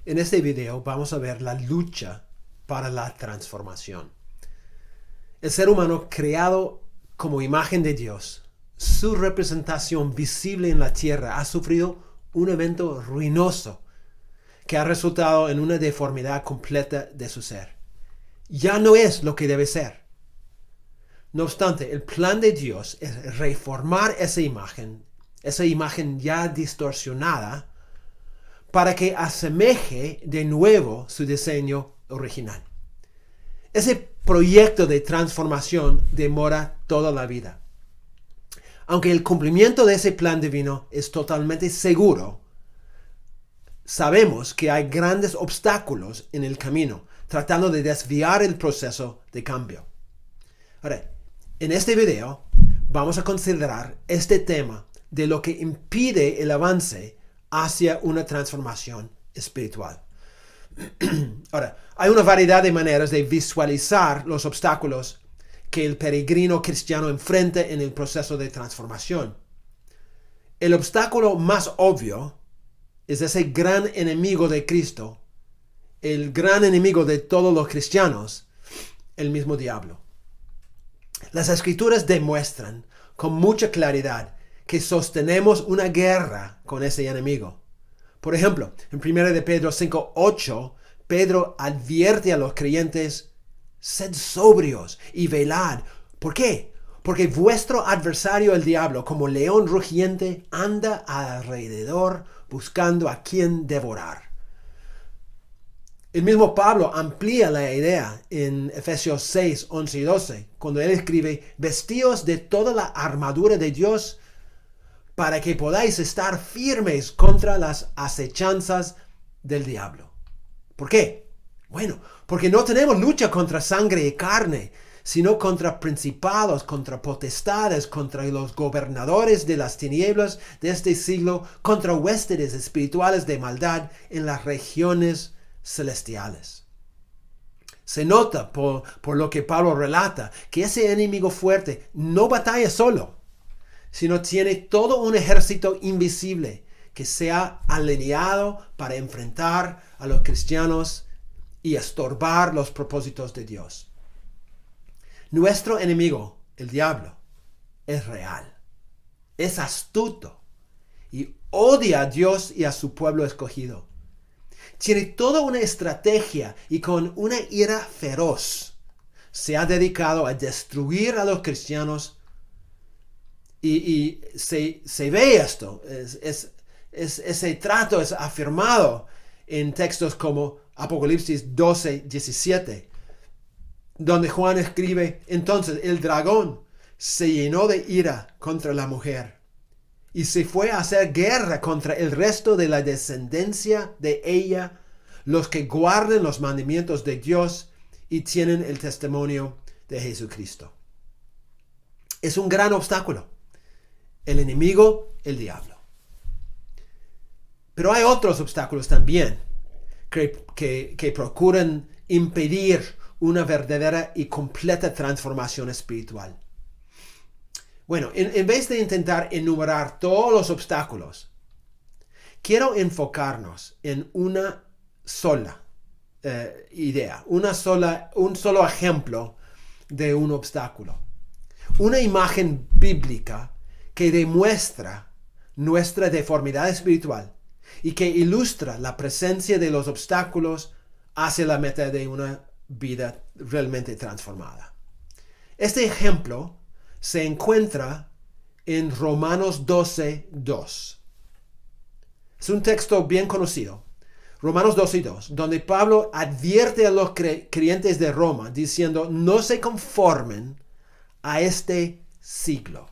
En este video vamos a ver la lucha para la transformación. El ser humano creado como imagen de Dios, su representación visible en la tierra ha sufrido un evento ruinoso que ha resultado en una deformidad completa de su ser. Ya no es lo que debe ser. No obstante, el plan de Dios es reformar esa imagen ya distorsionada, para que asemeje de nuevo su diseño original. Ese proyecto de transformación demora toda la vida. Aunque el cumplimiento de ese plan divino es totalmente seguro, sabemos que hay grandes obstáculos en el camino, tratando de desviar el proceso de cambio. Ahora, en este video vamos a considerar este tema de lo que impide el avance hacia una transformación espiritual. Ahora, hay una variedad de maneras de visualizar los obstáculos que el peregrino cristiano enfrenta en el proceso de transformación. El obstáculo más obvio es ese gran enemigo de Cristo, el gran enemigo de todos los cristianos, el mismo diablo. Las Escrituras demuestran con mucha claridad que sostenemos una guerra con ese enemigo. Por ejemplo, en 1 de Pedro 5:8, Pedro advierte a los creyentes: sed sobrios y velad. ¿Por qué? Porque vuestro adversario el diablo, como león rugiente, anda alrededor buscando a quien devorar. El mismo Pablo amplía la idea en Efesios 6, 11 y 12, cuando él escribe: vestíos de toda la armadura de Dios, para que podáis estar firmes contra las acechanzas del diablo. ¿Por qué? Bueno, porque no tenemos lucha contra sangre y carne, sino contra principados, contra potestades, contra los gobernadores de las tinieblas de este siglo, contra huestes espirituales de maldad en las regiones celestiales. Se nota por lo que Pablo relata que ese enemigo fuerte no batalla solo, sino tiene todo un ejército invisible que se ha alineado para enfrentar a los cristianos y estorbar los propósitos de Dios. Nuestro enemigo, el diablo, es real, es astuto y odia a Dios y a su pueblo escogido. Tiene toda una estrategia y con una ira feroz se ha dedicado a destruir a los cristianos. Y se ve esto, ese trato es afirmado en textos como Apocalipsis 12, 17, donde Juan escribe: entonces el dragón se llenó de ira contra la mujer y se fue a hacer guerra contra el resto de la descendencia de ella, los que guardan los mandamientos de Dios y tienen el testimonio de Jesucristo. Es un gran obstáculo. El enemigo, el diablo. Pero hay otros obstáculos también que procuran impedir una verdadera y completa transformación espiritual. Bueno, en vez de intentar enumerar todos los obstáculos, quiero enfocarnos en una sola idea, un solo ejemplo de un obstáculo. Una imagen bíblica que demuestra nuestra deformidad espiritual y que ilustra la presencia de los obstáculos hacia la meta de una vida realmente transformada. Este ejemplo se encuentra en Romanos 12, 2. Es un texto bien conocido, Romanos 12, 2, donde Pablo advierte a los creyentes de Roma diciendo: no se conformen a este siglo.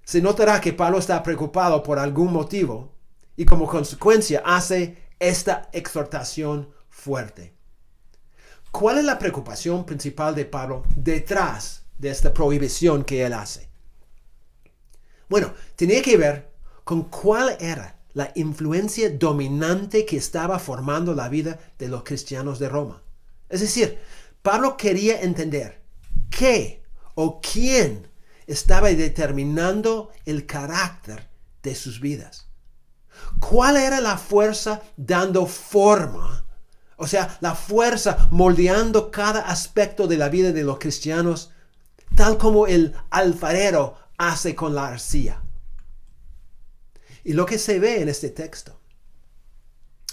Se notará que Pablo está preocupado por algún motivo y como consecuencia hace esta exhortación fuerte. ¿Cuál es la preocupación principal de Pablo detrás de esta prohibición que él hace? Bueno, tenía que ver con cuál era la influencia dominante que estaba formando la vida de los cristianos de Roma. Es decir, Pablo quería entender qué o quién estaba determinando el carácter de sus vidas. ¿Cuál era la fuerza dando forma? O sea, la fuerza moldeando cada aspecto de la vida de los cristianos, tal como el alfarero hace con la arcilla. Y lo que se ve en este texto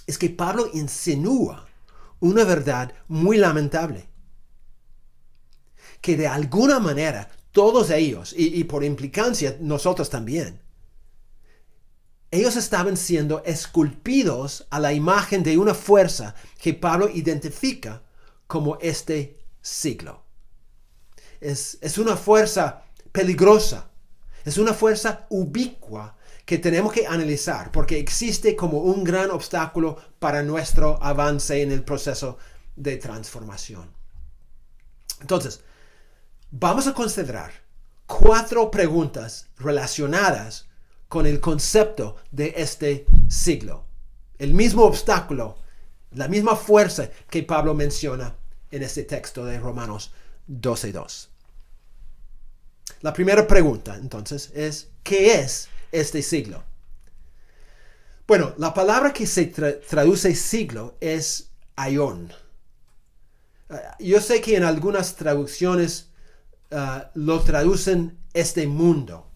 es que Pablo insinúa una verdad muy lamentable. Que de alguna manera todos ellos, y por implicancia nosotros también, ellos estaban siendo esculpidos a la imagen de una fuerza que Pablo identifica como este siglo. Es una fuerza peligrosa, es una fuerza ubicua que tenemos que analizar porque existe como un gran obstáculo para nuestro avance en el proceso de transformación. Entonces, vamos a considerar 4 preguntas relacionadas con el concepto de este siglo. El mismo obstáculo, la misma fuerza que Pablo menciona en este texto de Romanos 12:2. La primera pregunta, entonces, es ¿qué es este siglo? Bueno, la palabra que se traduce siglo es aión. Yo sé que en algunas traducciones lo traducen este mundo.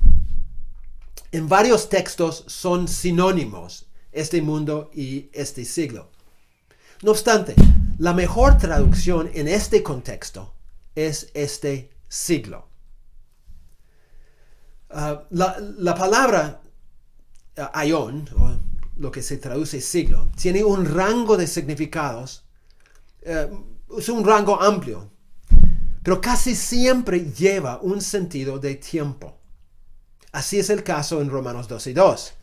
En varios textos son sinónimos este mundo y este siglo. No obstante, la mejor traducción en este contexto es este siglo. La palabra aión, o lo que se traduce siglo, tiene un rango de significados, es un rango amplio, pero casi siempre lleva un sentido de tiempo. Así es el caso en Romanos 12:2.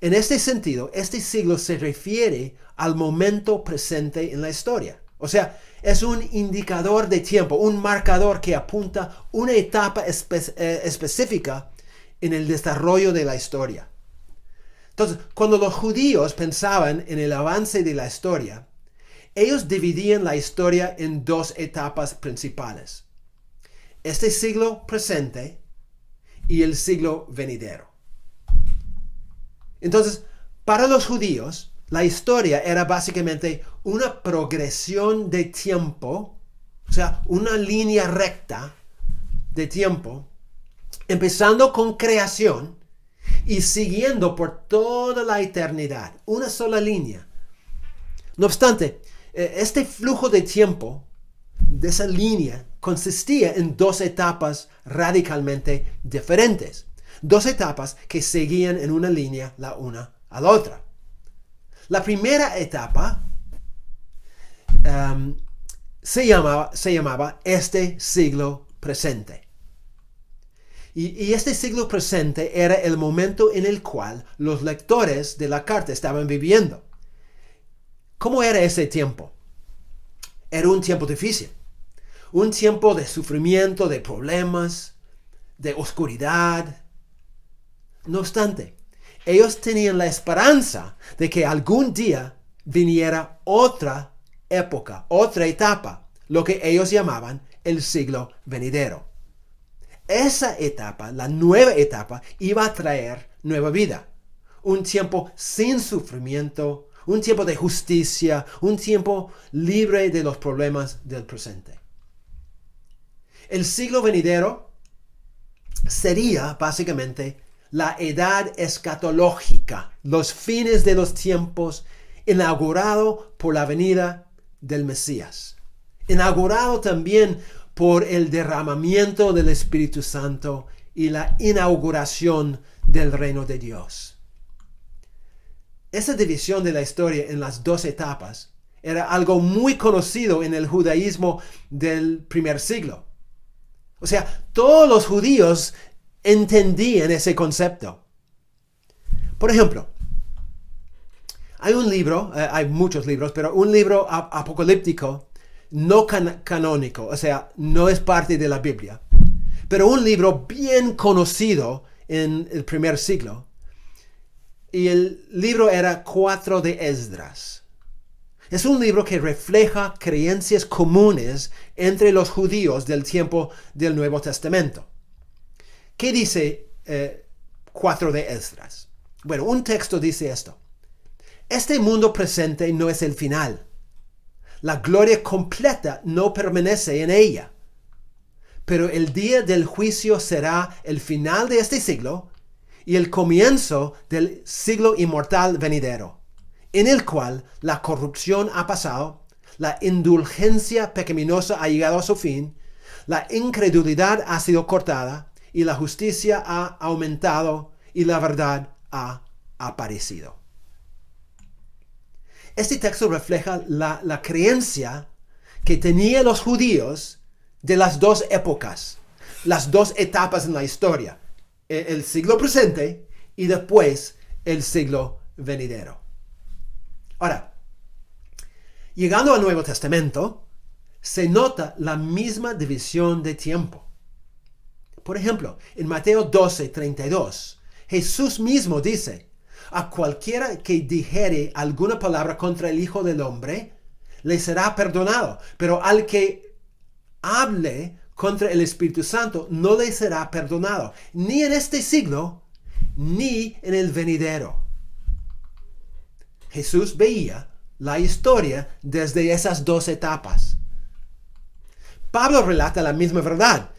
En este sentido, este siglo se refiere al momento presente en la historia. O sea, es un indicador de tiempo, un marcador que apunta una etapa específica en el desarrollo de la historia. Entonces, cuando los judíos pensaban en el avance de la historia, ellos dividían la historia en 2 etapas principales. Este siglo presente y el siglo venidero. Entonces, para los judíos, la historia era básicamente una progresión de tiempo, o sea, una línea recta de tiempo, empezando con creación y siguiendo por toda la eternidad, una sola línea. No obstante, este flujo de tiempo, de esa línea, consistía en 2 etapas radicalmente diferentes. 2 etapas que seguían en una línea la una a la otra. La primera etapa se llamaba este siglo presente. Y este siglo presente era el momento en el cual los lectores de la carta estaban viviendo. ¿Cómo era ese tiempo? Era un tiempo difícil. Un tiempo de sufrimiento, de problemas, de oscuridad. No obstante, ellos tenían la esperanza de que algún día viniera otra época, otra etapa, lo que ellos llamaban el siglo venidero. Esa etapa, la nueva etapa, iba a traer nueva vida. Un tiempo sin sufrimiento, un tiempo de justicia, un tiempo libre de los problemas del presente. El siglo venidero sería básicamente la edad escatológica, los fines de los tiempos, inaugurado por la venida del Mesías. Inaugurado también por el derramamiento del Espíritu Santo y la inauguración del reino de Dios. Esa división de la historia en las 2 etapas era algo muy conocido en el judaísmo del primer siglo. O sea, todos los judíos entendían ese concepto. Por ejemplo, hay un libro, hay muchos libros, pero un libro apocalíptico no canónico, o sea, no es parte de la Biblia, pero un libro bien conocido en el primer siglo. Y el libro era 4 de Esdras. Es un libro que refleja creencias comunes entre los judíos del tiempo del Nuevo Testamento. ¿Qué dice 4 de Esdras? Bueno, un texto dice esto. Este mundo presente no es el final. La gloria completa no permanece en ella. Pero el día del juicio será el final de este siglo y el comienzo del siglo inmortal venidero, en el cual la corrupción ha pasado, la indulgencia pecaminosa ha llegado a su fin, la incredulidad ha sido cortada y la justicia ha aumentado y la verdad ha aparecido. Este texto refleja la creencia que tenían los judíos de las dos épocas, las dos etapas en la historia, el siglo presente y después el siglo venidero. Ahora, llegando al Nuevo Testamento, se nota la misma división de tiempo. Por ejemplo, en Mateo 12:32, Jesús mismo dice: a cualquiera que dijere alguna palabra contra el Hijo del Hombre, le será perdonado, pero al que hable contra el Espíritu Santo no le será perdonado, ni en este siglo, ni en el venidero. Jesús veía la historia desde esas dos etapas. Pablo relata la misma verdad.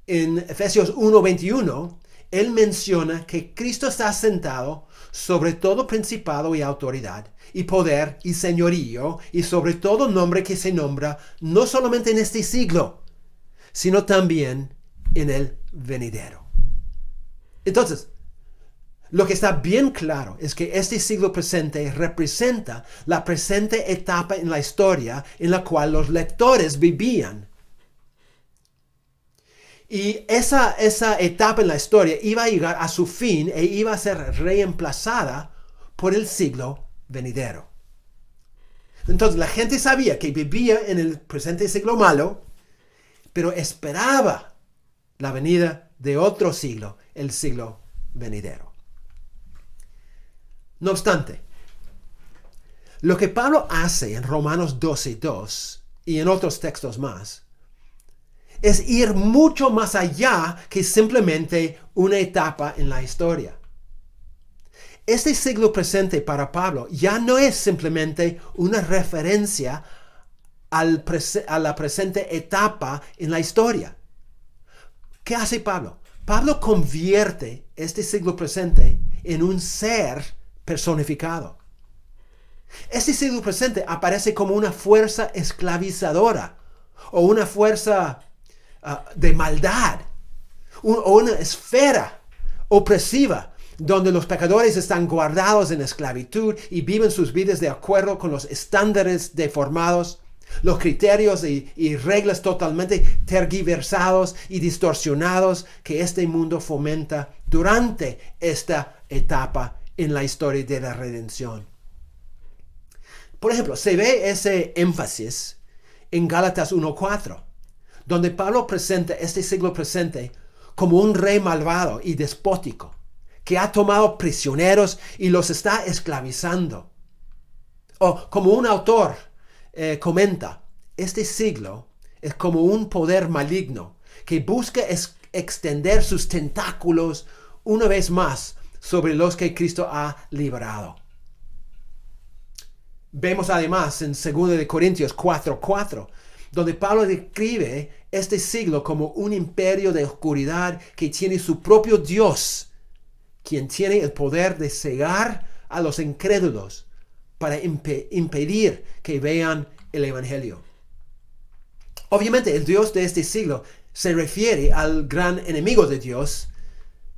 En Efesios 1:21, él menciona que Cristo está sentado sobre todo principado y autoridad, y poder y señorío, y sobre todo nombre que se nombra, no solamente en este siglo, sino también en el venidero. Entonces, lo que está bien claro es que este siglo presente representa la presente etapa en la historia en la cual los lectores vivían. Y esa etapa en la historia iba a llegar a su fin e iba a ser reemplazada por el siglo venidero. Entonces la gente sabía que vivía en el presente siglo malo, pero esperaba la venida de otro siglo, el siglo venidero. No obstante, lo que Pablo hace en Romanos 12:2 y en otros textos más, es ir mucho más allá que simplemente una etapa en la historia. Este siglo presente para Pablo ya no es simplemente una referencia a la presente etapa en la historia. ¿Qué hace Pablo? Pablo convierte este siglo presente en un ser personificado. Este siglo presente aparece como una fuerza esclavizadora o una fuerza de maldad, o una esfera opresiva donde los pecadores están guardados en esclavitud y viven sus vidas de acuerdo con los estándares deformados, los criterios y reglas totalmente tergiversados y distorsionados que este mundo fomenta durante esta etapa en la historia de la redención. Por ejemplo, se ve ese énfasis en Gálatas 1:4, donde Pablo presenta este siglo presente como un rey malvado y despótico, que ha tomado prisioneros y los está esclavizando. O como un autor comenta, este siglo es como un poder maligno que busca extender sus tentáculos una vez más sobre los que Cristo ha liberado. Vemos además en 2 Corintios 4:4, donde Pablo describe este siglo como un imperio de oscuridad que tiene su propio Dios, quien tiene el poder de cegar a los incrédulos para impedir que vean el Evangelio. Obviamente el Dios de este siglo se refiere al gran enemigo de Dios,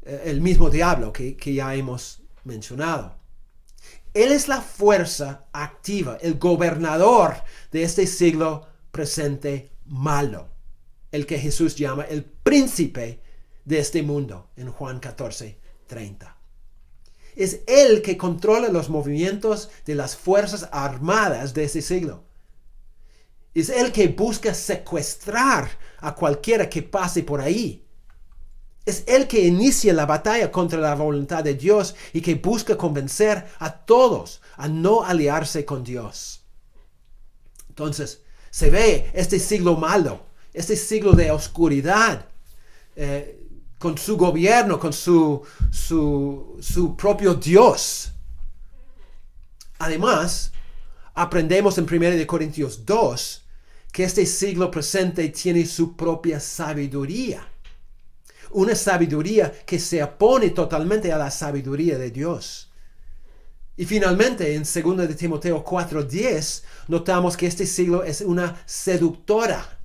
el mismo diablo que ya hemos mencionado. Él es la fuerza activa, el gobernador de este siglo presente malo, el que Jesús llama el príncipe de este mundo en Juan 14:30. Es él que controla los movimientos de las fuerzas armadas de este siglo. Es él que busca secuestrar a cualquiera que pase por ahí. Es él que inicia la batalla contra la voluntad de Dios y que busca convencer a todos a no aliarse con Dios. Entonces, se ve este siglo malo, este siglo de oscuridad, con su gobierno, con su propio Dios. Además, aprendemos en 1 Corintios 2 que este siglo presente tiene su propia sabiduría. Una sabiduría que se opone totalmente a la sabiduría de Dios. Y finalmente, en 2 de Timoteo 4:10, notamos que este siglo es una seductora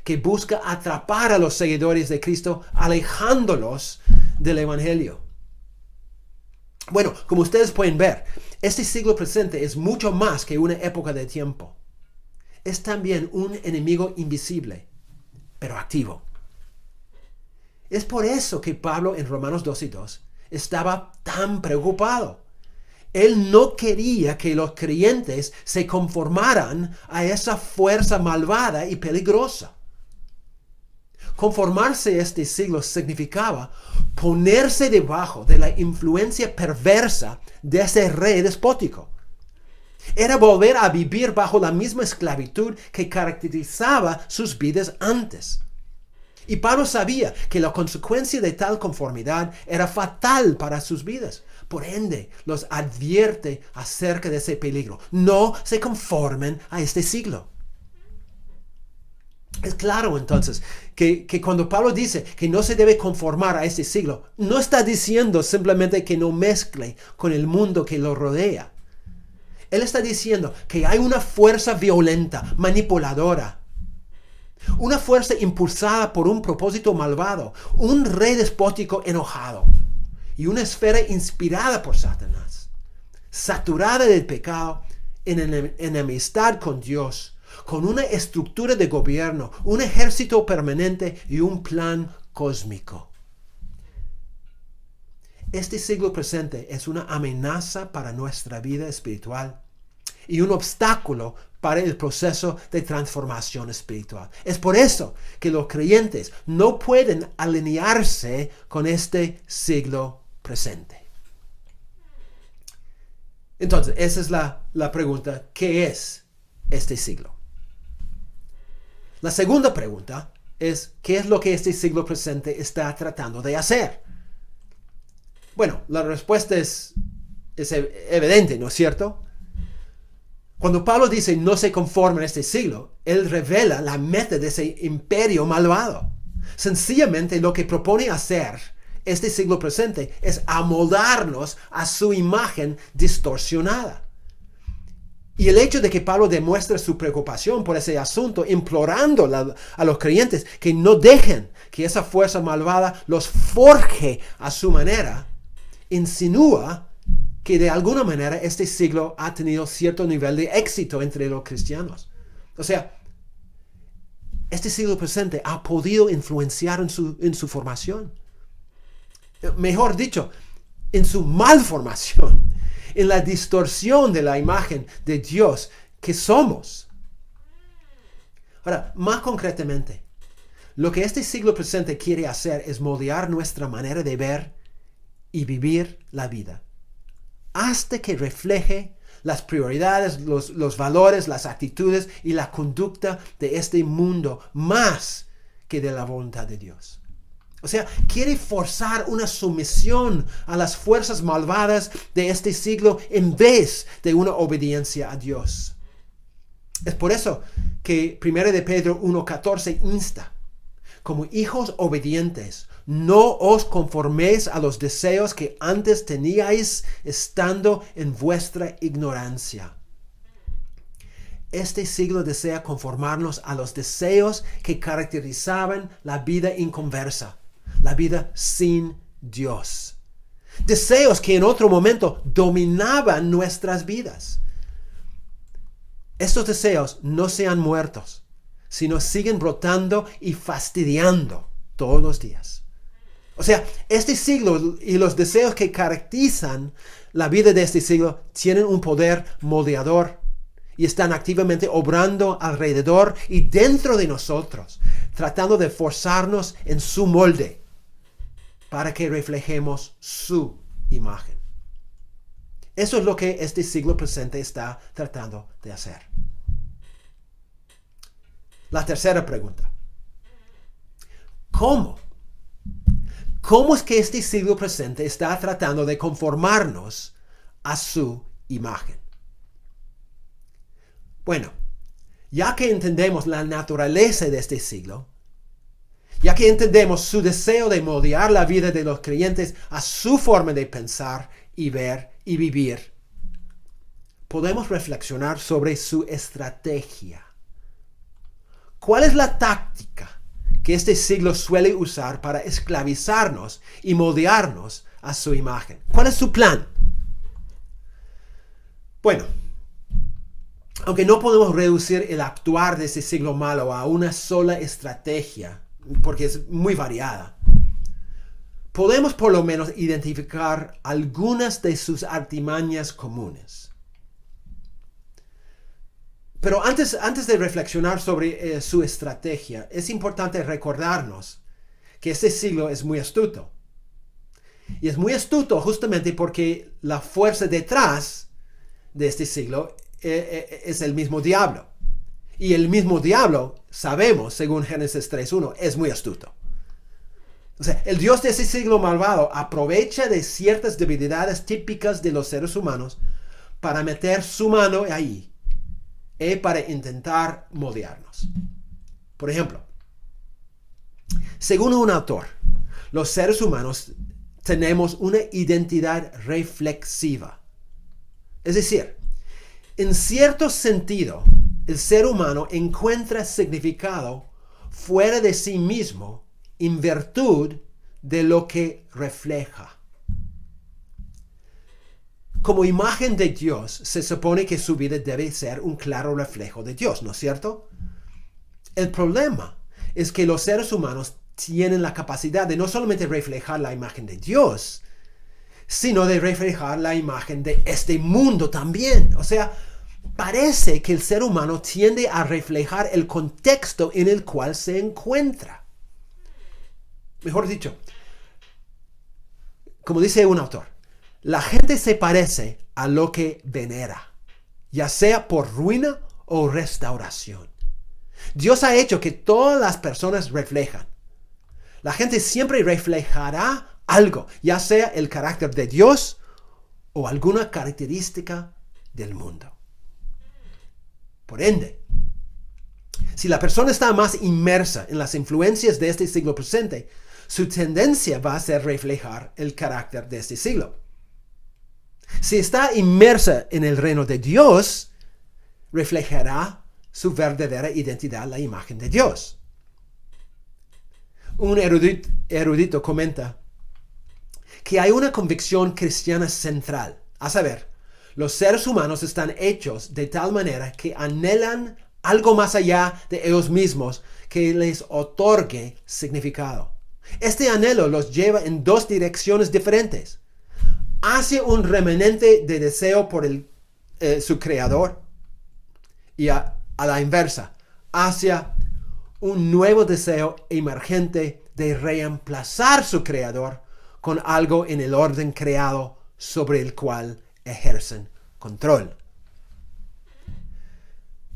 que busca atrapar a los seguidores de Cristo, alejándolos del Evangelio. Bueno, como ustedes pueden ver, este siglo presente es mucho más que una época de tiempo. Es también un enemigo invisible, pero activo. Es por eso que Pablo en Romanos 2:2 estaba tan preocupado. Él no quería que los creyentes se conformaran a esa fuerza malvada y peligrosa. Conformarse a este siglo significaba ponerse debajo de la influencia perversa de ese rey despótico. Era volver a vivir bajo la misma esclavitud que caracterizaba sus vidas antes. Y Pablo sabía que la consecuencia de tal conformidad era fatal para sus vidas. Por ende, los advierte acerca de ese peligro. No se conformen a este siglo. Es claro entonces que cuando Pablo dice que no se debe conformar a este siglo, no está diciendo simplemente que no mezcle con el mundo que lo rodea. Él está diciendo que hay una fuerza violenta, manipuladora, una fuerza impulsada por un propósito malvado, un rey despótico enojado y una esfera inspirada por Satanás, saturada del pecado, en enemistad con Dios, con una estructura de gobierno, un ejército permanente y un plan cósmico. Este siglo presente es una amenaza para nuestra vida espiritual y un obstáculo para el proceso de transformación espiritual. Es por eso que los creyentes no pueden alinearse con este siglo presente. Entonces, esa es la pregunta: ¿qué es este siglo? La segunda pregunta es: ¿qué es lo que este siglo presente está tratando de hacer? Bueno, la respuesta es evidente, ¿no es cierto? Cuando Pablo dice no se conformen a este siglo, él revela la meta de ese imperio malvado. Sencillamente lo que propone hacer este siglo presente es amoldarnos a su imagen distorsionada. Y el hecho de que Pablo demuestre su preocupación por ese asunto, implorando a los creyentes que no dejen que esa fuerza malvada los forje a su manera, insinúa que de alguna manera este siglo ha tenido cierto nivel de éxito entre los cristianos. O sea, este siglo presente ha podido influenciar en su formación. Mejor dicho, en su malformación, en la distorsión de la imagen de Dios que somos. Ahora, más concretamente, lo que este siglo presente quiere hacer es moldear nuestra manera de ver y vivir la vida, hasta que refleje las prioridades, los valores, las actitudes y la conducta de este mundo más que de la voluntad de Dios. O sea, quiere forzar una sumisión a las fuerzas malvadas de este siglo en vez de una obediencia a Dios. Es por eso que 1 de Pedro 1:14 insta: como hijos obedientes, no os conforméis a los deseos que antes teníais estando en vuestra ignorancia. Este siglo desea conformarnos a los deseos que caracterizaban la vida inconversa, la vida sin Dios. Deseos que en otro momento dominaban nuestras vidas. Estos deseos no se han muerto, sino siguen brotando y fastidiando todos los días. O sea, este siglo y los deseos que caracterizan la vida de este siglo tienen un poder moldeador y están activamente obrando alrededor y dentro de nosotros, tratando de forzarnos en su molde para que reflejemos su imagen. Eso es lo que este siglo presente está tratando de hacer. La tercera pregunta: ¿cómo ¿Cómo es que este siglo presente está tratando de conformarnos a su imagen? Bueno, ya que entendemos la naturaleza de este siglo, ya que entendemos su deseo de moldear la vida de los creyentes a su forma de pensar y ver y vivir, podemos reflexionar sobre su estrategia. ¿Cuál es la táctica que este siglo suele usar para esclavizarnos y moldearnos a su imagen? ¿Cuál es su plan? Bueno, aunque no podemos reducir el actuar de este siglo malo a una sola estrategia, porque es muy variada, podemos por lo menos identificar algunas de sus artimañas comunes. Pero antes de reflexionar sobre su estrategia, es importante recordarnos que este siglo es muy astuto. Y es muy astuto justamente porque la fuerza detrás de este siglo es el mismo diablo. Y el mismo diablo, sabemos, según Génesis 3:1, es muy astuto. O sea, el Dios de ese siglo malvado aprovecha de ciertas debilidades típicas de los seres humanos para meter su mano ahí y para intentar moldearnos. Por ejemplo, según un autor, los seres humanos tenemos una identidad reflexiva. Es decir, en cierto sentido, el ser humano encuentra significado fuera de sí mismo en virtud de lo que refleja. Como imagen de Dios, se supone que su vida debe ser un claro reflejo de Dios, ¿no es cierto? El problema es que los seres humanos tienen la capacidad de no solamente reflejar la imagen de Dios, sino de reflejar la imagen de este mundo también. O sea, parece que el ser humano tiende a reflejar el contexto en el cual se encuentra. Mejor dicho, como dice un autor, la gente se parece a lo que venera, ya sea por ruina o restauración. Dios ha hecho que todas las personas reflejan. La gente siempre reflejará algo, ya sea el carácter de Dios o alguna característica del mundo. Por ende, si la persona está más inmersa en las influencias de este siglo presente, su tendencia va a ser reflejar el carácter de este siglo. Si está inmersa en el reino de Dios, reflejará su verdadera identidad, la imagen de Dios. Un erudito comenta que hay una convicción cristiana central, a saber, los seres humanos están hechos de tal manera que anhelan algo más allá de ellos mismos que les otorgue significado. Este anhelo los lleva en dos direcciones diferentes: hacia un remanente de deseo por su creador y a la inversa, hacia un nuevo deseo emergente de reemplazar su creador con algo en el orden creado sobre el cual ejercen control.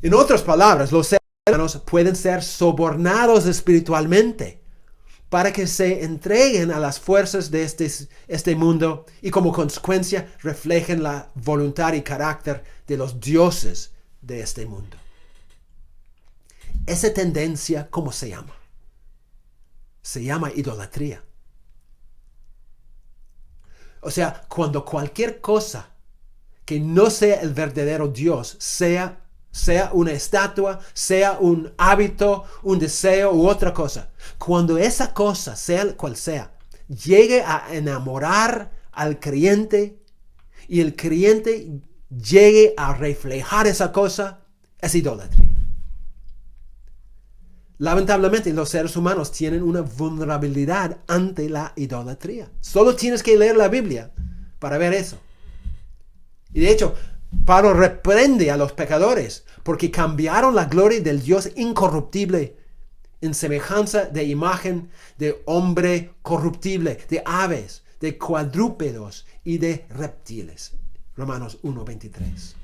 En otras palabras, los seres humanos pueden ser sobornados espiritualmente para que se entreguen a las fuerzas de este mundo y como consecuencia reflejen la voluntad y carácter de los dioses de este mundo. Esa tendencia, ¿cómo se llama? Se llama idolatría. O sea, cuando cualquier cosa que no sea el verdadero Dios, sea una estatua, sea un hábito, un deseo u otra cosa, cuando esa cosa, sea cual sea, llegue a enamorar al creyente y el creyente llegue a reflejar esa cosa, es idolatría. Lamentablemente, los seres humanos tienen una vulnerabilidad ante la idolatría. Solo tienes que leer la Biblia para ver eso. Y de hecho, Pablo reprende a los pecadores porque cambiaron la gloria del Dios incorruptible en semejanza de imagen de hombre corruptible, de aves, de cuadrúpedos y de reptiles. Romanos 1:23.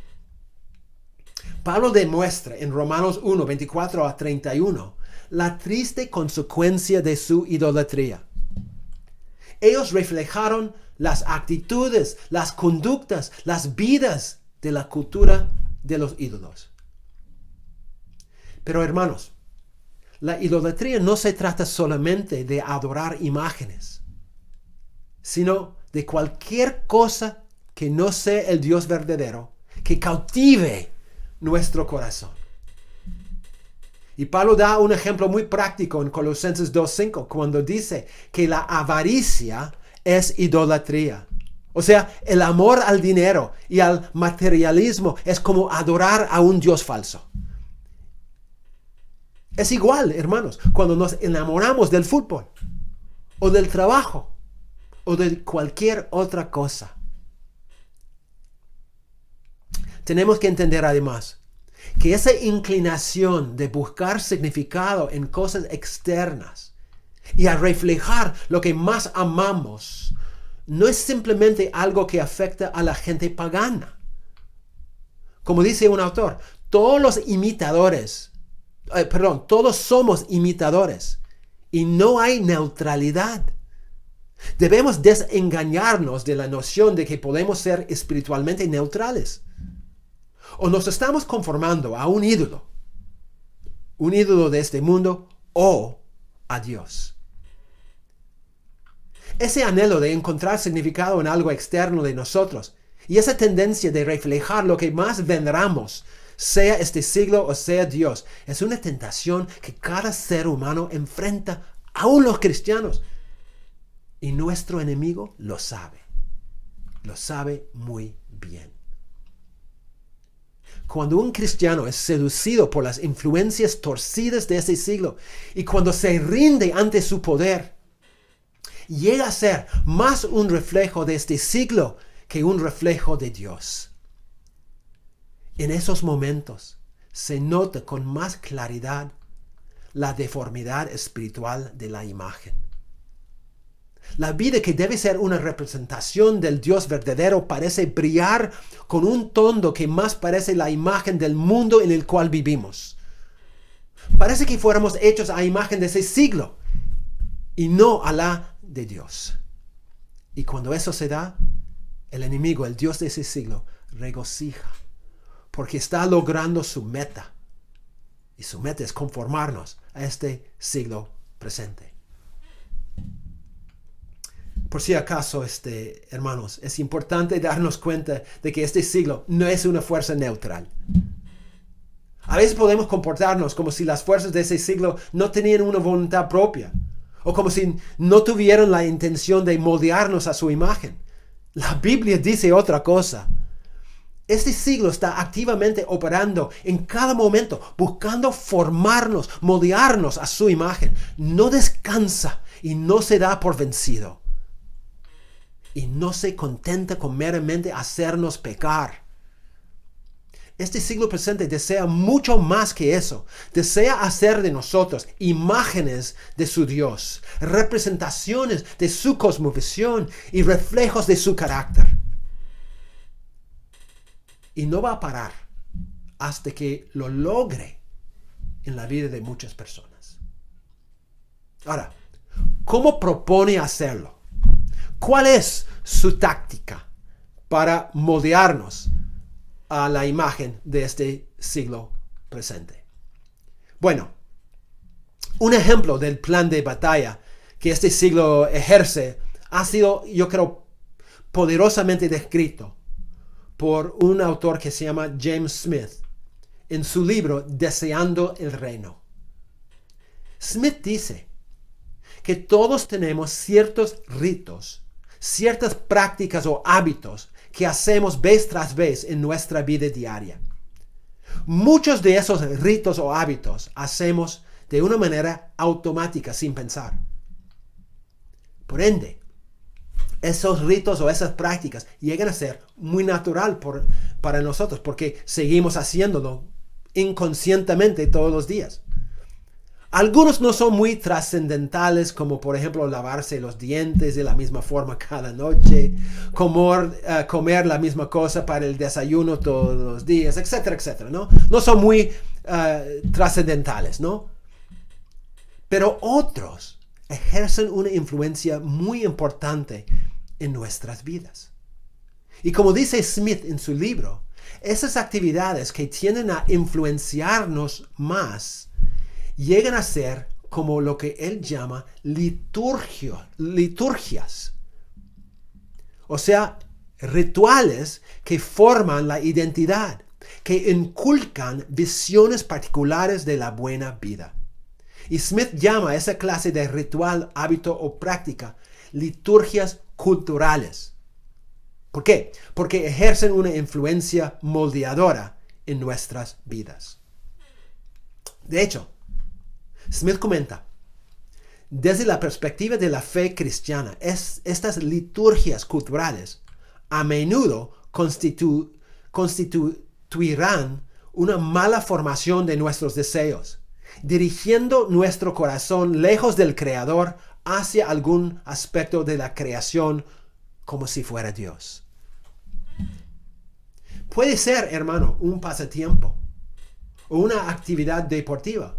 Pablo demuestra en Romanos 1:24 a 31 la triste consecuencia de su idolatría. Ellos reflejaron las actitudes, las conductas, las vidas de la cultura de los ídolos. Pero hermanos, la idolatría no se trata solamente de adorar imágenes, sino de cualquier cosa que no sea el Dios verdadero, que cautive nuestro corazón. Y Pablo da un ejemplo muy práctico en Colosenses 2:5, cuando dice que la avaricia es idolatría. O sea, el amor al dinero y al materialismo es como adorar a un Dios falso. Es igual, hermanos, cuando nos enamoramos del fútbol, o del trabajo, o de cualquier otra cosa. Tenemos que entender además que esa inclinación de buscar significado en cosas externas y a reflejar lo que más amamos no es simplemente algo que afecta a la gente pagana. Como dice un autor, todos somos imitadores y no hay neutralidad. Debemos desengañarnos de la noción de que podemos ser espiritualmente neutrales. O nos estamos conformando a un ídolo de este mundo, o a Dios. Ese anhelo de encontrar significado en algo externo de nosotros y esa tendencia de reflejar lo que más veneramos, sea este siglo o sea Dios, es una tentación que cada ser humano enfrenta, aún los cristianos. Y nuestro enemigo lo sabe muy bien. Cuando un cristiano es seducido por las influencias torcidas de ese siglo y cuando se rinde ante su poder, llega a ser más un reflejo de este siglo que un reflejo de Dios. En esos momentos se nota con más claridad la deformidad espiritual de la imagen. La vida que debe ser una representación del Dios verdadero parece brillar con un tono que más parece la imagen del mundo en el cual vivimos. Parece que fuéramos hechos a imagen de ese siglo y no a la de Dios. Y cuando eso se da, el enemigo, el Dios de ese siglo, regocija porque está logrando su meta. Y su meta es conformarnos a este siglo presente. Por si acaso, hermanos, es importante darnos cuenta de que este siglo no es una fuerza neutral. A veces podemos comportarnos como si las fuerzas de ese siglo no tenían una voluntad propia, o como si no tuvieran la intención de moldearnos a su imagen. La Biblia dice otra cosa. Este siglo está activamente operando en cada momento, buscando formarnos, moldearnos a su imagen. No descansa y no se da por vencido. Y no se contenta con meramente hacernos pecar. Este siglo presente desea mucho más que eso. Desea hacer de nosotros imágenes de su Dios, representaciones de su cosmovisión y reflejos de su carácter. Y no va a parar hasta que lo logre en la vida de muchas personas. Ahora, ¿cómo propone hacerlo? ¿Cuál es su táctica para moldearnos a la imagen de este siglo presente? Bueno, un ejemplo del plan de batalla que este siglo ejerce ha sido, yo creo, poderosamente descrito por un autor que se llama James Smith en su libro Deseando el Reino. Smith dice que todos tenemos ciertos ritos, ciertas prácticas o hábitos que hacemos vez tras vez en nuestra vida diaria. Muchos de esos ritos o hábitos hacemos de una manera automática, sin pensar. Por ende, esos ritos o esas prácticas llegan a ser muy natural para nosotros porque seguimos haciéndolo inconscientemente todos los días. Algunos no son muy trascendentales, como por ejemplo lavarse los dientes de la misma forma cada noche, comer la misma cosa para el desayuno todos los días, etcétera, etcétera, ¿no? No son muy trascendentales, ¿no? Pero otros ejercen una influencia muy importante en nuestras vidas. Y como dice Smith en su libro, esas actividades que tienden a influenciarnos más llegan a ser como lo que él llama liturgias. O sea, rituales que forman la identidad, que inculcan visiones particulares de la buena vida. Y Smith llama a esa clase de ritual, hábito o práctica liturgias culturales. ¿Por qué? Porque ejercen una influencia moldeadora en nuestras vidas. De hecho, Smith comenta, desde la perspectiva de la fe cristiana, estas liturgias culturales a menudo constituirán una mala formación de nuestros deseos, dirigiendo nuestro corazón lejos del Creador hacia algún aspecto de la creación como si fuera Dios. Puede ser, hermano, un pasatiempo o una actividad deportiva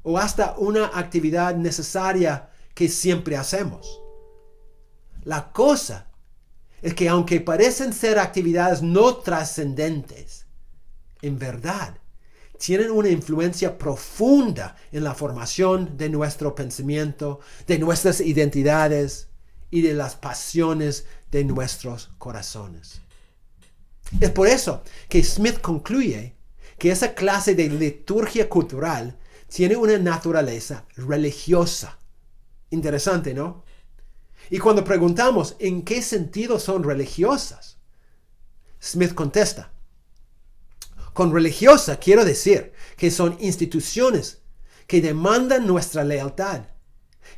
o hasta una actividad necesaria que siempre hacemos. La cosa es que aunque parecen ser actividades no trascendentes, en verdad tienen una influencia profunda en la formación de nuestro pensamiento, de nuestras identidades y de las pasiones de nuestros corazones. Es por eso que Smith concluye que esa clase de liturgia cultural tiene una naturaleza religiosa. Interesante, ¿no? Y cuando preguntamos en qué sentido son religiosas, Smith contesta, con religiosa quiero decir que son instituciones que demandan nuestra lealtad,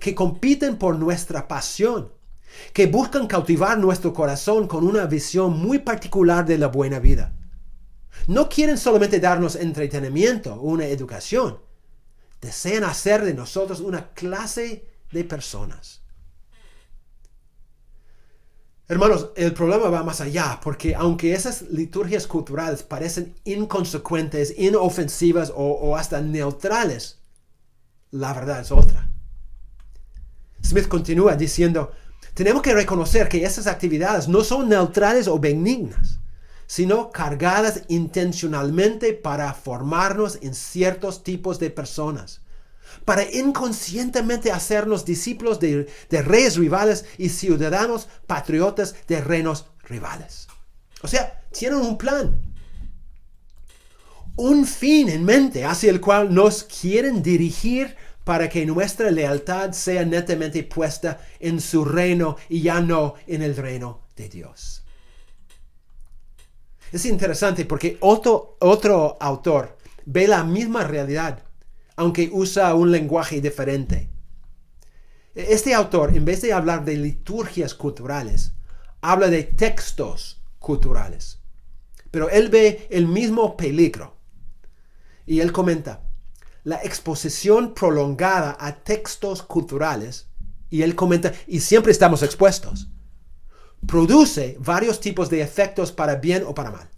que compiten por nuestra pasión, que buscan cautivar nuestro corazón con una visión muy particular de la buena vida. No quieren solamente darnos entretenimiento o una educación, desean hacer de nosotros una clase de personas. Hermanos, el problema va más allá, porque aunque esas liturgias culturales parecen inconsecuentes, inofensivas o hasta neutrales, la verdad es otra. Smith continúa diciendo, tenemos que reconocer que esas actividades no son neutrales o benignas, sino cargadas intencionalmente para formarnos en ciertos tipos de personas, para inconscientemente hacernos discípulos de reyes rivales y ciudadanos patriotas de reinos rivales. O sea, tienen un plan, un fin en mente hacia el cual nos quieren dirigir para que nuestra lealtad sea netamente puesta en su reino y ya no en el reino de Dios. Es interesante porque otro autor ve la misma realidad, aunque usa un lenguaje diferente. Este autor, en vez de hablar de liturgias culturales, habla de textos culturales. Pero él ve el mismo peligro. Y él comenta, la exposición prolongada a textos culturales, y él comenta, y siempre estamos expuestos, produce varios tipos de efectos para bien o para mal.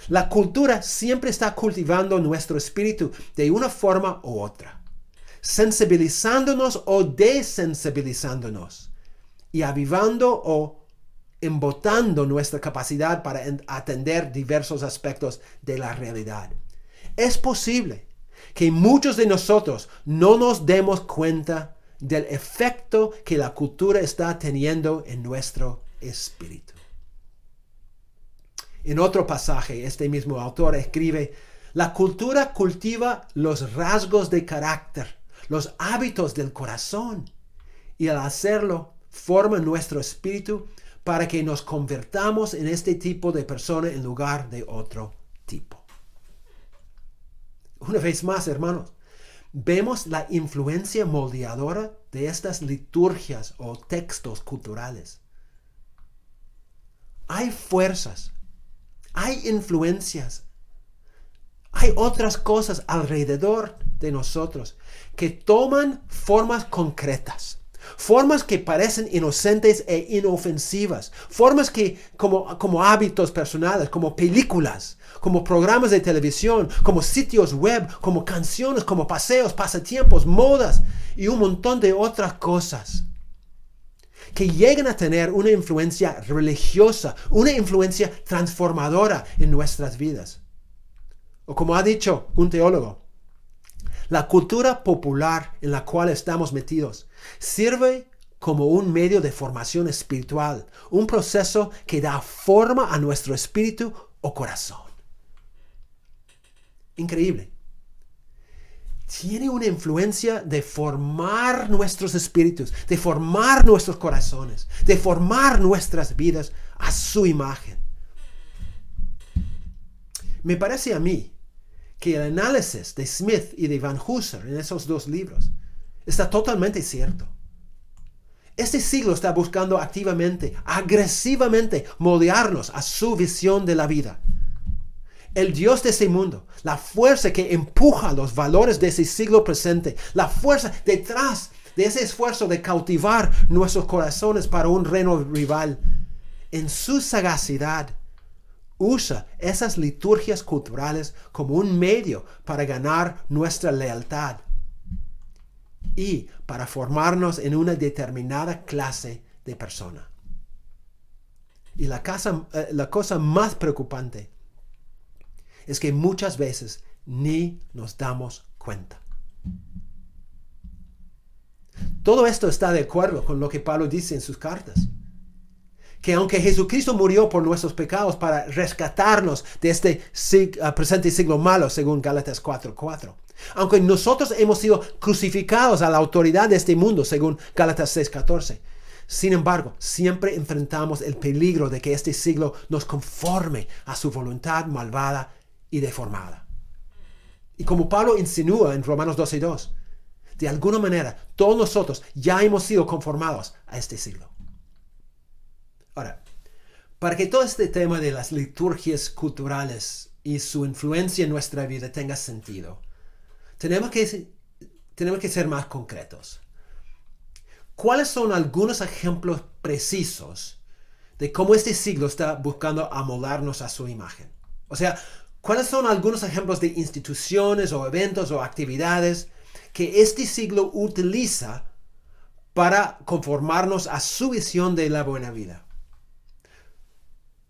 La cultura siempre está cultivando nuestro espíritu de una forma u otra, sensibilizándonos o desensibilizándonos, y avivando o embotando nuestra capacidad para atender diversos aspectos de la realidad. Es posible que muchos de nosotros no nos demos cuenta del efecto que la cultura está teniendo en nuestro espíritu. En otro pasaje, este mismo autor escribe, la cultura cultiva los rasgos de carácter, los hábitos del corazón, y al hacerlo, forma nuestro espíritu para que nos convertamos en este tipo de persona en lugar de otro tipo. Una vez más, hermanos, vemos la influencia moldeadora de estas liturgias o textos culturales. Hay fuerzas, hay influencias, hay otras cosas alrededor de nosotros que toman formas concretas, Formas que parecen inocentes e inofensivas. Formas que, como hábitos personales, como películas, como programas de televisión, como sitios web, como canciones, como paseos, pasatiempos, modas y un montón de otras cosas que llegan a tener una influencia religiosa, una influencia transformadora en nuestras vidas. O como ha dicho un teólogo, la cultura popular en la cual estamos metidos sirve como un medio de formación espiritual, un proceso que da forma a nuestro espíritu o corazón. Increíble. Tiene una influencia de formar nuestros espíritus, de formar nuestros corazones, de formar nuestras vidas a su imagen. Me parece a mí que el análisis de Smith y de Van Hooser en esos dos libros está totalmente cierto. Este siglo está buscando activamente, agresivamente moldearnos a su visión de la vida. El Dios de ese mundo, la fuerza que empuja los valores de ese siglo presente, la fuerza detrás de ese esfuerzo de cautivar nuestros corazones para un reino rival, en su sagacidad, usa esas liturgias culturales como un medio para ganar nuestra lealtad y para formarnos en una determinada clase de persona. Y la cosa más preocupante es que muchas veces ni nos damos cuenta. Todo esto está de acuerdo con lo que Pablo dice en sus cartas. Que aunque Jesucristo murió por nuestros pecados para rescatarnos de este presente siglo malo, según Gálatas 4:4. Aunque nosotros hemos sido crucificados a la autoridad de este mundo, según Gálatas 6:14. Sin embargo, siempre enfrentamos el peligro de que este siglo nos conforme a su voluntad malvada y deformada. Y como Pablo insinúa en Romanos 12:2, de alguna manera todos nosotros ya hemos sido conformados a este siglo. Ahora, para que todo este tema de las liturgias culturales y su influencia en nuestra vida tenga sentido, tenemos que ser más concretos. ¿Cuáles son algunos ejemplos precisos de cómo este siglo está buscando amoldarnos a su imagen? O sea, ¿cuáles son algunos ejemplos de instituciones o eventos o actividades que este siglo utiliza para conformarnos a su visión de la buena vida?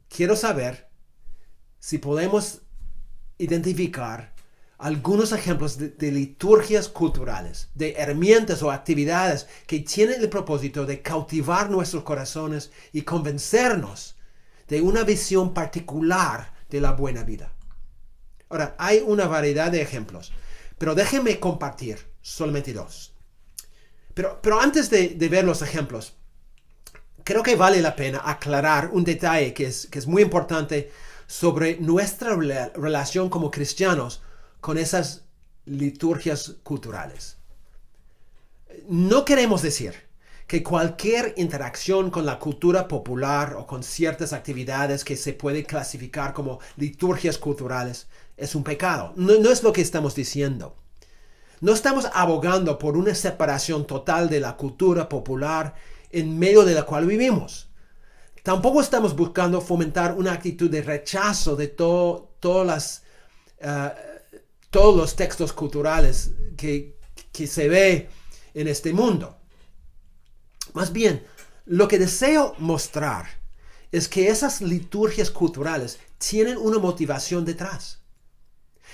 Quiero saber si podemos identificar algunos ejemplos de liturgias culturales, de herramientas o actividades que tienen el propósito de cautivar nuestros corazones y convencernos de una visión particular de la buena vida. Ahora, hay una variedad de ejemplos, pero déjenme compartir solamente dos. Pero antes de ver los ejemplos, creo que vale la pena aclarar un detalle que es muy importante sobre nuestra relación como cristianos con esas liturgias culturales. No queremos decir que cualquier interacción con la cultura popular o con ciertas actividades que se puede clasificar como liturgias culturales es un pecado. No es lo que estamos diciendo. No estamos abogando por una separación total de la cultura popular en medio de la cual vivimos. Tampoco estamos buscando fomentar una actitud de rechazo de todos los textos culturales que se ve en este mundo. Más bien, lo que deseo mostrar es que esas liturgias culturales tienen una motivación detrás.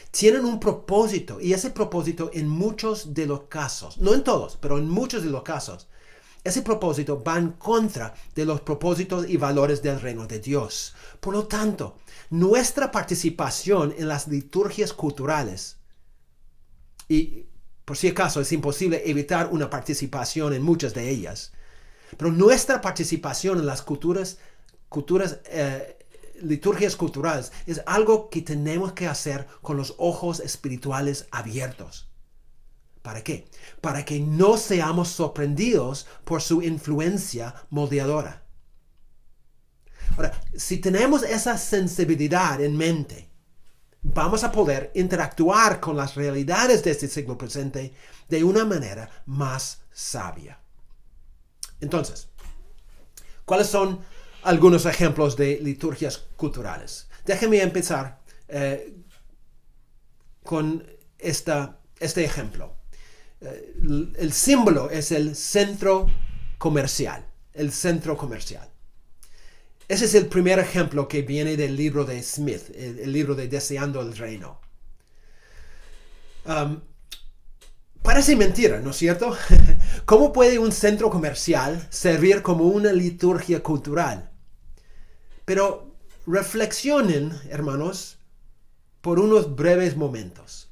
Tienen un propósito, y ese propósito en muchos de los casos, no en todos, pero en muchos de los casos, ese propósito va en contra de los propósitos y valores del reino de Dios. Por lo tanto, nuestra participación en las liturgias culturales, y por si acaso es imposible evitar una participación en muchas de ellas, pero nuestra participación en las liturgias culturales es algo que tenemos que hacer con los ojos espirituales abiertos. ¿Para qué? Para que no seamos sorprendidos por su influencia moldeadora. Ahora, si tenemos esa sensibilidad en mente, vamos a poder interactuar con las realidades de este siglo presente de una manera más sabia. Entonces, ¿cuáles son algunos ejemplos de liturgias culturales? Déjenme empezar con este ejemplo. El símbolo es el centro comercial. El centro comercial. Ese es el primer ejemplo que viene del libro de Smith, el libro de Deseando el Reino. Parece mentira, ¿no es cierto? ¿Cómo puede un centro comercial servir como una liturgia cultural? Pero reflexionen, hermanos, por unos breves momentos.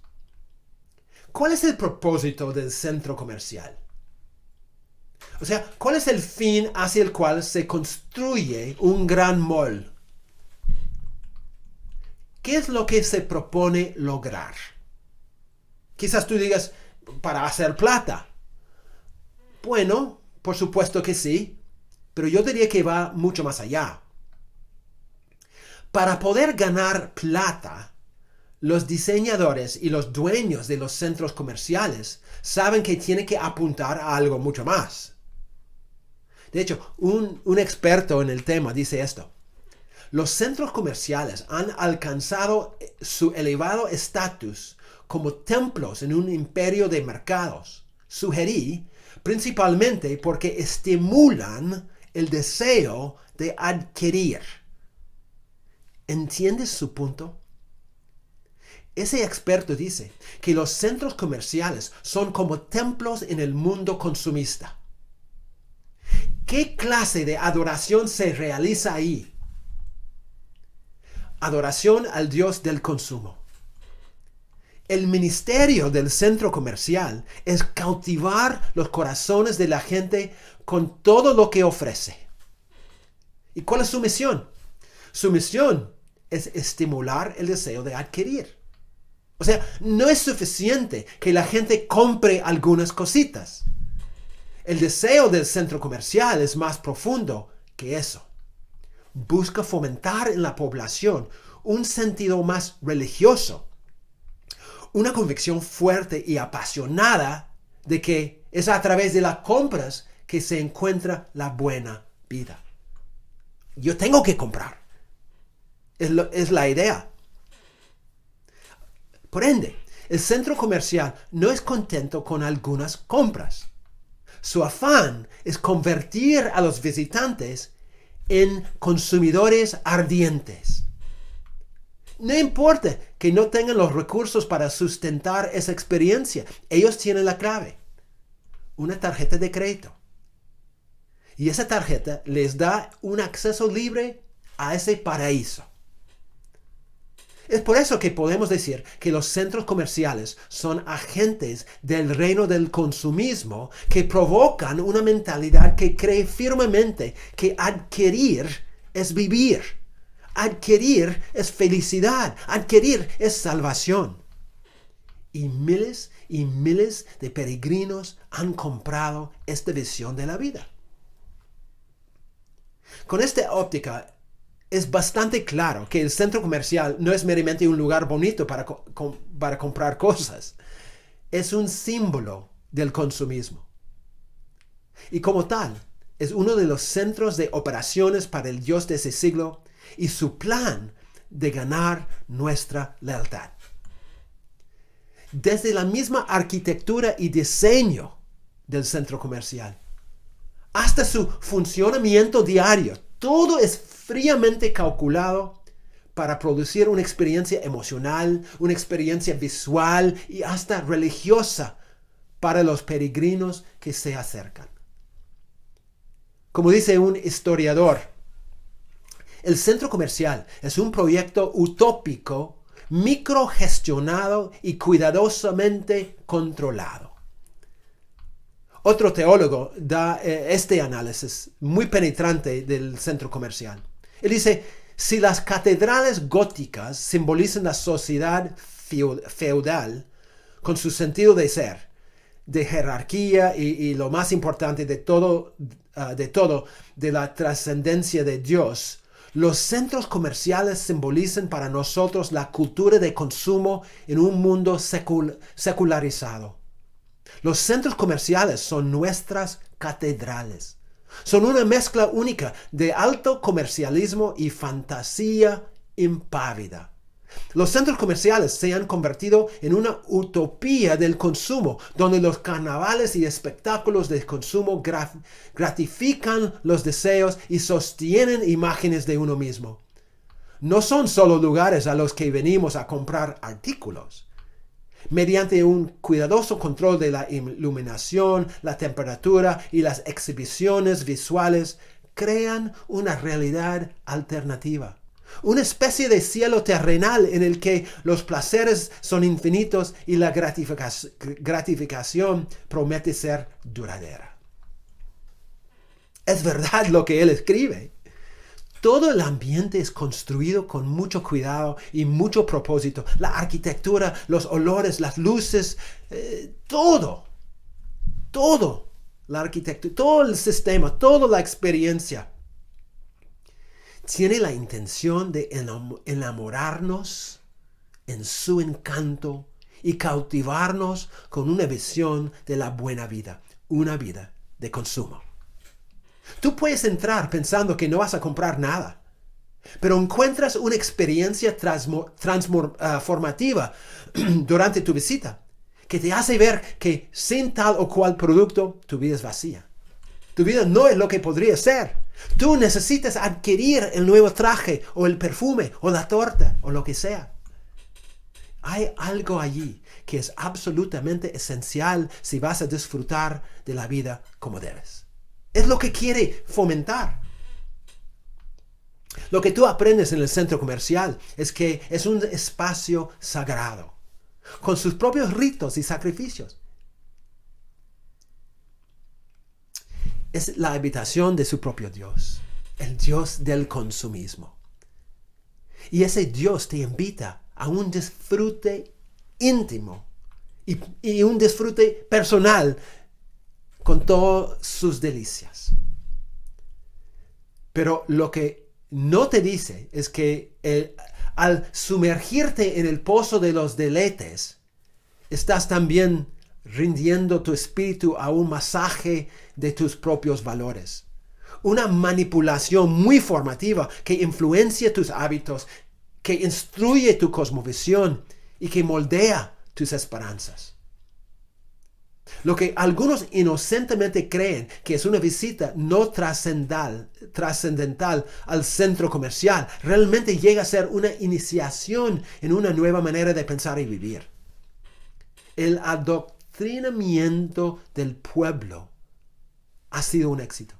¿Cuál es el propósito del centro comercial? O sea, ¿cuál es el fin hacia el cual se construye un gran mall? ¿Qué es lo que se propone lograr? Quizás tú digas, para hacer plata. Bueno, por supuesto que sí, pero yo diría que va mucho más allá. Para poder ganar plata, los diseñadores y los dueños de los centros comerciales saben que tienen que apuntar a algo mucho más. De hecho, un experto en el tema dice esto. Los centros comerciales han alcanzado su elevado estatus como templos en un imperio de mercados. Sugerí principalmente porque estimulan el deseo de adquirir. ¿Entiendes su punto? Ese experto dice que los centros comerciales son como templos en el mundo consumista. ¿Qué clase de adoración se realiza ahí? Adoración al Dios del consumo. El ministerio del centro comercial es cautivar los corazones de la gente con todo lo que ofrece. ¿Y cuál es su misión? Su misión es estimular el deseo de adquirir. O sea, no es suficiente que la gente compre algunas cositas. El deseo del centro comercial es más profundo que eso. Busca fomentar en la población un sentido más religioso, una convicción fuerte y apasionada de que es a través de las compras que se encuentra la buena vida. Yo tengo que comprar. Es la idea. Por ende, el centro comercial no es contento con algunas compras. Su afán es convertir a los visitantes en consumidores ardientes. No importa que no tengan los recursos para sustentar esa experiencia. Ellos tienen la clave. Una tarjeta de crédito. Y esa tarjeta les da un acceso libre a ese paraíso. Es por eso que podemos decir que los centros comerciales son agentes del reino del consumismo que provocan una mentalidad que cree firmemente que adquirir es vivir. Adquirir es felicidad. Adquirir es salvación. Y miles de peregrinos han comprado esta visión de la vida. Con esta óptica, es bastante claro que el centro comercial no es meramente un lugar bonito para comprar cosas. Es un símbolo del consumismo. Y como tal, es uno de los centros de operaciones para el Dios de ese siglo y su plan de ganar nuestra lealtad. Desde la misma arquitectura y diseño del centro comercial hasta su funcionamiento diario, todo es fríamente calculado para producir una experiencia emocional, una experiencia visual y hasta religiosa para los peregrinos que se acercan. Como dice un historiador, el centro comercial es un proyecto utópico, microgestionado y cuidadosamente controlado. Otro teólogo da este análisis muy penetrante del centro comercial. Él dice, si las catedrales góticas simbolizan la sociedad feudal con su sentido de ser, de jerarquía y lo más importante de todo, de la trascendencia de Dios, los centros comerciales simbolizan para nosotros la cultura de consumo en un mundo secularizado. Los centros comerciales son nuestras catedrales. Son una mezcla única de alto comercialismo y fantasía impávida. Los centros comerciales se han convertido en una utopía del consumo, donde los carnavales y espectáculos de consumo gratifican los deseos y sostienen imágenes de uno mismo. No son solo lugares a los que venimos a comprar artículos. Mediante un cuidadoso control de la iluminación, la temperatura y las exhibiciones visuales, crean una realidad alternativa. Una especie de cielo terrenal en el que los placeres son infinitos y la gratificación promete ser duradera. Es verdad lo que él escribe. Todo el ambiente es construido con mucho cuidado y mucho propósito. La arquitectura, los olores, las luces, todo. La arquitectura, todo el sistema, toda la experiencia tiene la intención de enamorarnos en su encanto y cautivarnos con una visión de la buena vida, una vida de consumo. Tú puedes entrar pensando que no vas a comprar nada, pero encuentras una experiencia transformativa durante tu visita que te hace ver que sin tal o cual producto tu vida es vacía. Tu vida no es lo que podría ser. Tú necesitas adquirir el nuevo traje o el perfume o la torta o lo que sea. Hay algo allí que es absolutamente esencial si vas a disfrutar de la vida como debes. Es lo que quiere fomentar. Lo que tú aprendes en el centro comercial es que es un espacio sagrado, con sus propios ritos y sacrificios. Es la habitación de su propio Dios, el Dios del consumismo. Y ese Dios te invita a un disfrute íntimo y un disfrute personal con todas sus delicias. Pero lo que no te dice es que al sumergirte en el pozo de los deleites, estás también rindiendo tu espíritu a un masaje de tus propios valores. Una manipulación muy formativa que influencia tus hábitos, que instruye tu cosmovisión y que moldea tus esperanzas. Lo que algunos inocentemente creen que es una visita no trascendental al centro comercial, realmente llega a ser una iniciación en una nueva manera de pensar y vivir. El adoctrinamiento del pueblo ha sido un éxito.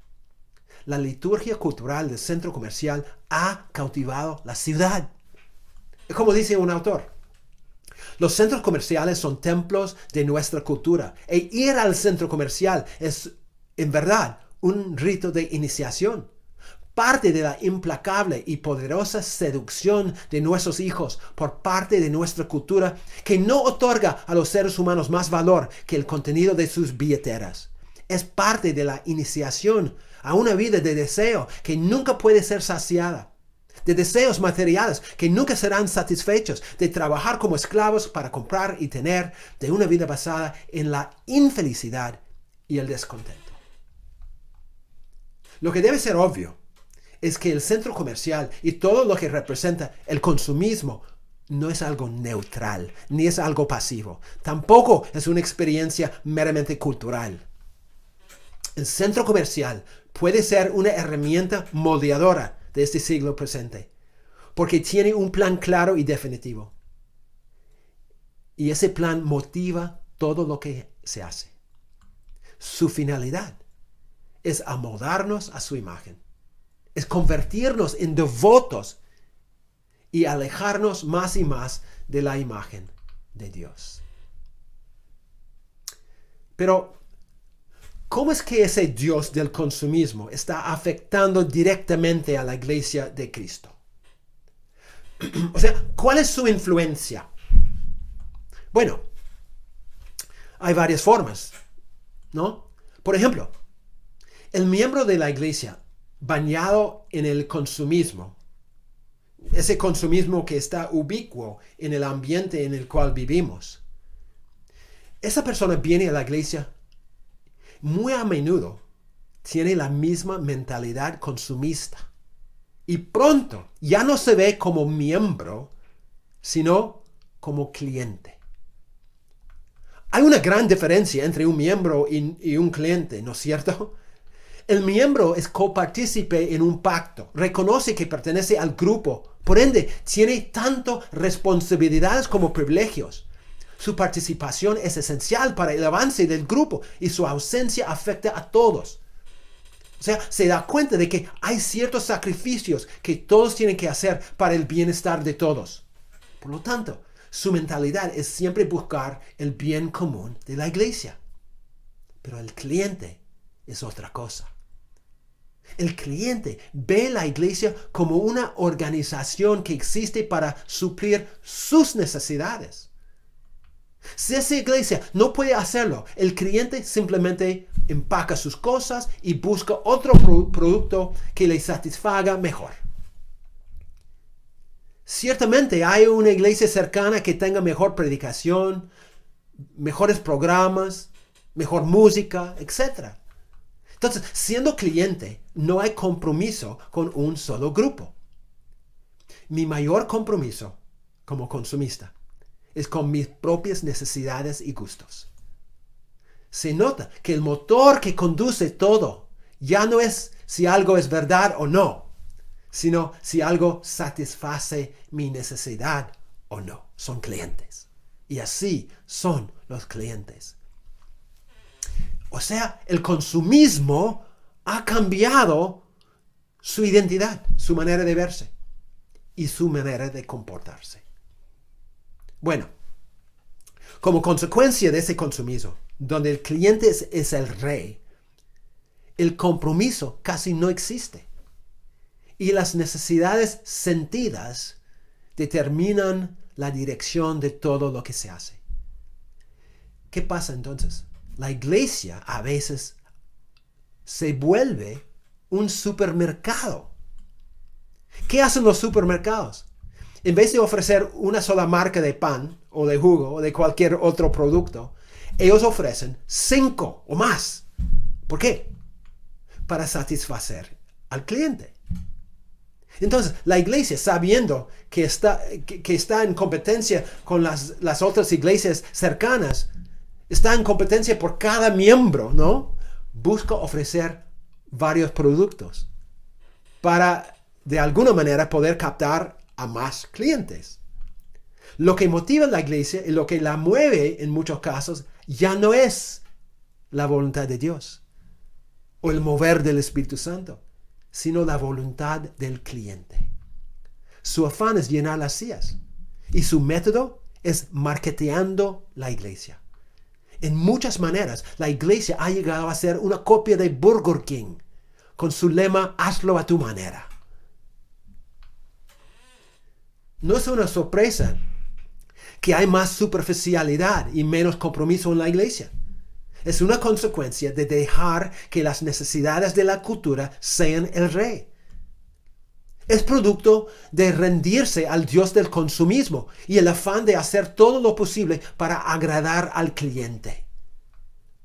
La liturgia cultural del centro comercial ha cautivado la ciudad. Como dice un autor, los centros comerciales son templos de nuestra cultura e ir al centro comercial es, en verdad, un rito de iniciación. Parte de la implacable y poderosa seducción de nuestros hijos por parte de nuestra cultura que no otorga a los seres humanos más valor que el contenido de sus billeteras. Es parte de la iniciación a una vida de deseo que nunca puede ser saciada, de deseos materiales que nunca serán satisfechos, de trabajar como esclavos para comprar y tener, de una vida basada en la infelicidad y el descontento. Lo que debe ser obvio es que el centro comercial y todo lo que representa el consumismo no es algo neutral, ni es algo pasivo. Tampoco es una experiencia meramente cultural. El centro comercial puede ser una herramienta moldeadora de este siglo presente, porque tiene un plan claro y definitivo. Y ese plan motiva todo lo que se hace. Su finalidad es amoldarnos a su imagen. Es convertirnos en devotos y alejarnos más y más de la imagen de Dios. Pero, ¿cómo es que ese Dios del consumismo está afectando directamente a la iglesia de Cristo? O sea, ¿cuál es su influencia? Bueno, hay varias formas, ¿no? Por ejemplo, el miembro de la iglesia bañado en el consumismo, ese consumismo que está ubicuo en el ambiente en el cual vivimos, esa persona viene a la iglesia muy a menudo tiene la misma mentalidad consumista. Y pronto ya no se ve como miembro, sino como cliente. Hay una gran diferencia entre un miembro y un cliente, ¿no es cierto? El miembro es copartícipe en un pacto, reconoce que pertenece al grupo, por ende, tiene tanto responsabilidades como privilegios. Su participación es esencial para el avance del grupo y su ausencia afecta a todos. O sea, se da cuenta de que hay ciertos sacrificios que todos tienen que hacer para el bienestar de todos. Por lo tanto, su mentalidad es siempre buscar el bien común de la iglesia. Pero el cliente es otra cosa. El cliente ve la iglesia como una organización que existe para suplir sus necesidades. Si esa iglesia no puede hacerlo, el cliente simplemente empaca sus cosas y busca otro producto que le satisfaga mejor. Ciertamente hay una iglesia cercana que tenga mejor predicación, mejores programas, mejor música, etc. Entonces, siendo cliente, no hay compromiso con un solo grupo. Mi mayor compromiso como consumista es con mis propias necesidades y gustos. Se nota que el motor que conduce todo ya no es si algo es verdad o no, sino si algo satisface mi necesidad o no. Son clientes. Y así son los clientes. O sea, el consumismo ha cambiado su identidad, su manera de verse y su manera de comportarse. Bueno, como consecuencia de ese consumismo, donde el cliente es el rey, el compromiso casi no existe. Y las necesidades sentidas determinan la dirección de todo lo que se hace. ¿Qué pasa entonces? La iglesia a veces se vuelve un supermercado. ¿Qué hacen los supermercados? En vez de ofrecer una sola marca de pan o de jugo o de cualquier otro producto, ellos ofrecen 5 o más. ¿Por qué? Para satisfacer al cliente. Entonces, la iglesia, sabiendo que está en competencia con las otras iglesias cercanas, está en competencia por cada miembro, ¿no? Busca ofrecer varios productos para, de alguna manera, poder captar a más clientes. Lo que motiva a la iglesia y lo que la mueve en muchos casos ya no es la voluntad de Dios o el mover del Espíritu Santo, sino la voluntad del cliente. Su afán es llenar las sillas y su método es marketeando la iglesia. En muchas maneras, la iglesia ha llegado a ser una copia de Burger King con su lema "hazlo a tu manera". No es una sorpresa que hay más superficialidad y menos compromiso en la iglesia. Es una consecuencia de dejar que las necesidades de la cultura sean el rey. Es producto de rendirse al Dios del consumismo y el afán de hacer todo lo posible para agradar al cliente.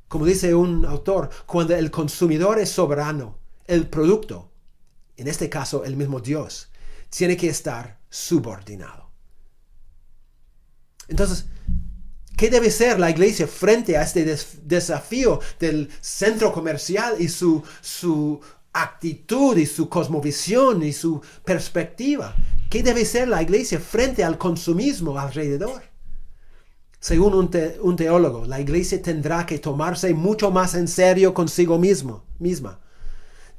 Como dice un autor, cuando el consumidor es soberano, el producto, en este caso el mismo Dios, tiene que estar subordinado. Entonces, ¿qué debe ser la iglesia frente a este desafío del centro comercial y su actitud y su cosmovisión y su perspectiva? ¿Qué debe ser la iglesia frente al consumismo alrededor? Según un teólogo, la iglesia tendrá que tomarse mucho más en serio consigo misma.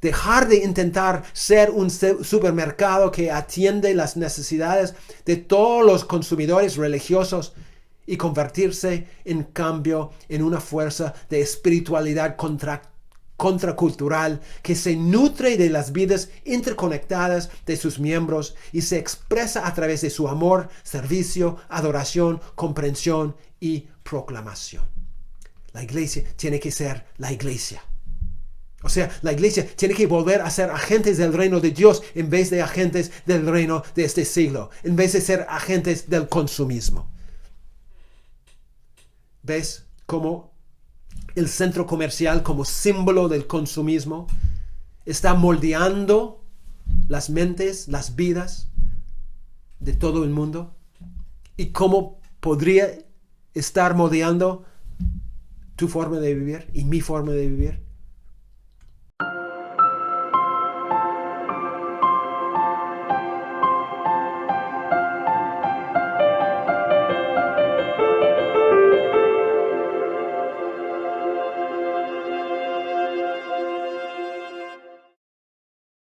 Dejar de intentar ser un supermercado que atiende las necesidades de todos los consumidores religiosos y convertirse, en cambio, en una fuerza de espiritualidad contracultural que se nutre de las vidas interconectadas de sus miembros y se expresa a través de su amor, servicio, adoración, comprensión y proclamación. La iglesia tiene que ser la iglesia. O sea, la iglesia tiene que volver a ser agentes del reino de Dios en vez de agentes del reino de este siglo, en vez de ser agentes del consumismo. ¿Ves cómo el centro comercial como símbolo del consumismo está moldeando las mentes, las vidas de todo el mundo, y cómo podría estar moldeando tu forma de vivir y mi forma de vivir.